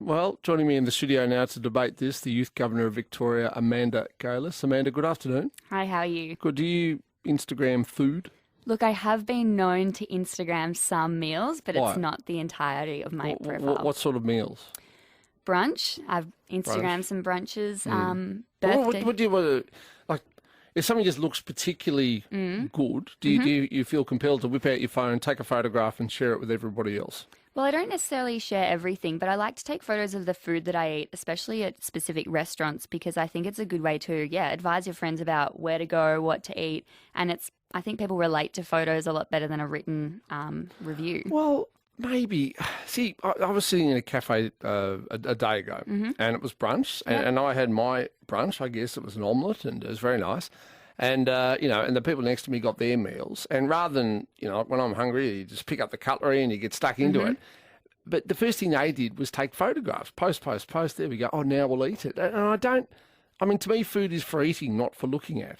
Well, joining me in the studio now to debate this, the Youth Governor of Victoria, Amanda Gailiss. Amanda, good afternoon. Hi, how are you? Good. Do you Instagram food? Look, I have been known to Instagram some meals, but Why? it's not the entirety of my profile. What sort of meals? Brunch. I've Instagrammed some brunches. Birthday. What do you like? If something just looks particularly good, do you feel compelled to whip out your phone, take a photograph, and share it with everybody else? Well, I don't necessarily share everything, but I like to take photos of the food that I eat, especially at specific restaurants, because I think it's a good way to, advise your friends about where to go, what to eat. And I think people relate to photos a lot better than a written review. Well, maybe. See, I was sitting in a cafe a day ago, and it was brunch, and I had my brunch. I guess it was an omelette, and it was very nice. And, and the people next to me got their meals. And rather than, when I'm hungry, you just pick up the cutlery and you get stuck into it. But the first thing they did was take photographs. Post. There we go. Oh, now we'll eat it. And to me, food is for eating, not for looking at.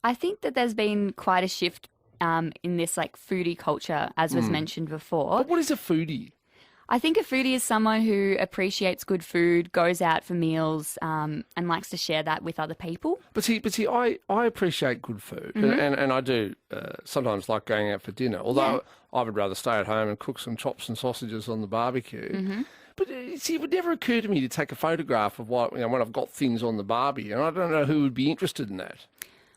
I think that there's been quite a shift in this foodie culture, as was mentioned before. But what is a foodie? I think a foodie is someone who appreciates good food, goes out for meals, and likes to share that with other people. But see, I appreciate good food, and I do sometimes like going out for dinner. Although I would rather stay at home and cook some chops and sausages on the barbecue. But see, it would never occur to me to take a photograph of when I've got things on the barbie, and I don't know who would be interested in that.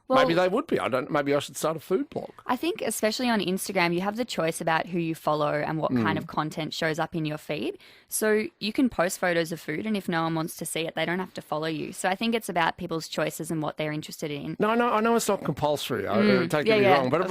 Well, maybe they would be. Maybe I should start a food blog. I think especially on Instagram, you have the choice about who you follow and what kind of content shows up in your feed. So you can post photos of food, and if no one wants to see it, they don't have to follow you. So I think it's about people's choices and what they're interested in. No, I know it's not compulsory. Don't get me wrong, but I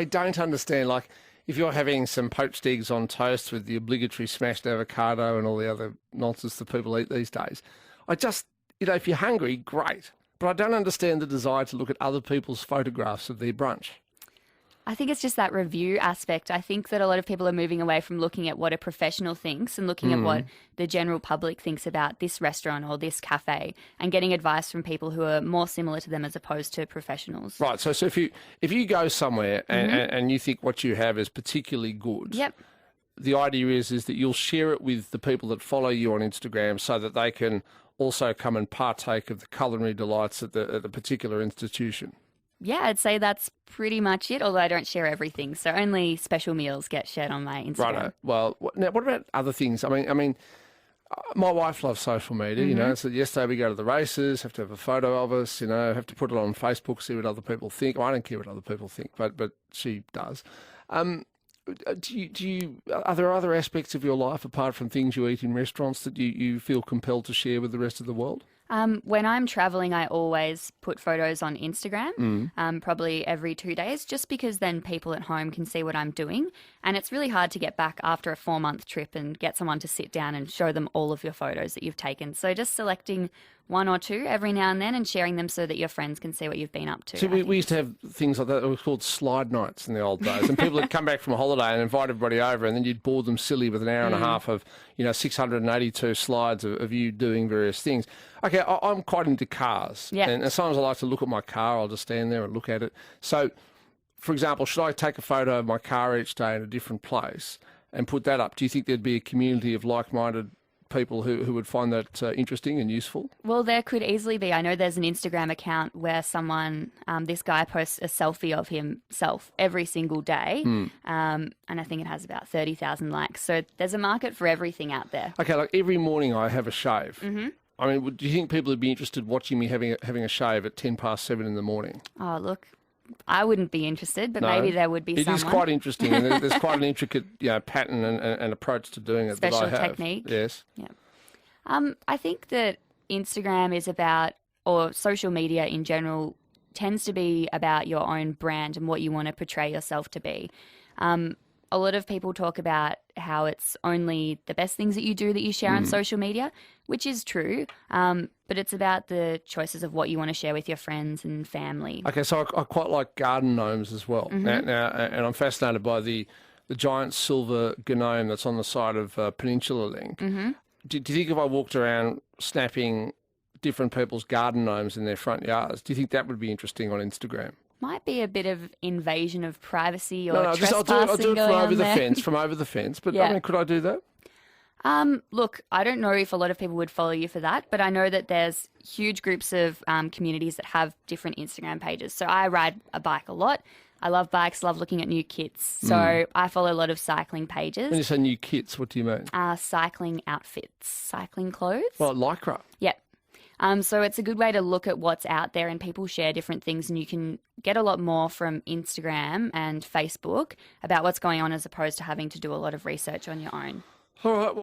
don't understand. Like, if you're having some poached eggs on toast with the obligatory smashed avocado and all the other nonsense that people eat these days, if you're hungry, great. But I don't understand the desire to look at other people's photographs of their brunch. I think it's just that review aspect. I think that a lot of people are moving away from looking at what a professional thinks and looking at what the general public thinks about this restaurant or this cafe, and getting advice from people who are more similar to them as opposed to professionals. Right. So if you go somewhere and you think what you have is particularly good, the idea is that you'll share it with the people that follow you on Instagram so that they can also come and partake of the culinary delights at the particular institution. Yeah, I'd say that's pretty much it, although I don't share everything. So only special meals get shared on my Instagram. Right. Well, now what about other things? I mean, my wife loves social media, so yesterday we go to the races, have to have a photo of us, have to put it on Facebook, see what other people think. Well, I don't care what other people think, but she does. Are there other aspects of your life apart from things you eat in restaurants that you feel compelled to share with the rest of the world? When I'm traveling, I always put photos on Instagram, probably every 2 days, just because then people at home can see what I'm doing. And it's really hard to get back after a 4-month trip and get someone to sit down and show them all of your photos that you've taken. So just selecting 1 or 2 every now and then and sharing them so that your friends can see what you've been up to. So we used to have things like that. It was called slide nights in the old days. And people would come back from a holiday and invite everybody over, and then you'd bore them silly with an hour and a half of, 682 slides of you doing various things. Okay, I'm quite into cars. Yeah. And sometimes I like to look at my car. I'll just stand there and look at it. So, for example, should I take a photo of my car each day in a different place and put that up? Do you think there'd be a community of like-minded people who would find that interesting and useful? Well, there could easily be. I know there's an Instagram account where someone, this guy posts a selfie of himself every single day, and I think it has about 30,000 likes. So there's a market for everything out there. Okay, like every morning I have a shave. I mean, do you think people would be interested watching me having a shave at 7:10 in the morning? Oh, look, I wouldn't be interested, but maybe there would be someone. It is quite interesting, and there's quite an intricate pattern and approach to doing it Special that I have. technique. Yes. Yeah. I think that Instagram is about, or social media in general, tends to be about your own brand and what you want to portray yourself to be. A lot of people talk about how it's only the best things that you do that you share on social media, which is true, but it's about the choices of what you want to share with your friends and family. Okay, so I quite like garden gnomes as well. Now, and I'm fascinated by the giant silver gnome that's on the side of Peninsula Link. Do you think if I walked around snapping different people's garden gnomes in their front yards, do you think that would be interesting on Instagram? Might be a bit of invasion of privacy or No, trespassing I'll do it going from over on the there. fence, But Yeah. I mean, could I do that? Look, I don't know if a lot of people would follow you for that, but I know that there's huge groups of communities that have different Instagram pages. So I ride a bike a lot. I love bikes, love looking at new kits. So I follow a lot of cycling pages. When you say new kits, what do you mean? Cycling outfits, cycling clothes. Well, Lycra. Yep. So it's a good way to look at what's out there, and people share different things, and you can get a lot more from Instagram and Facebook about what's going on as opposed to having to do a lot of research on your own. All right.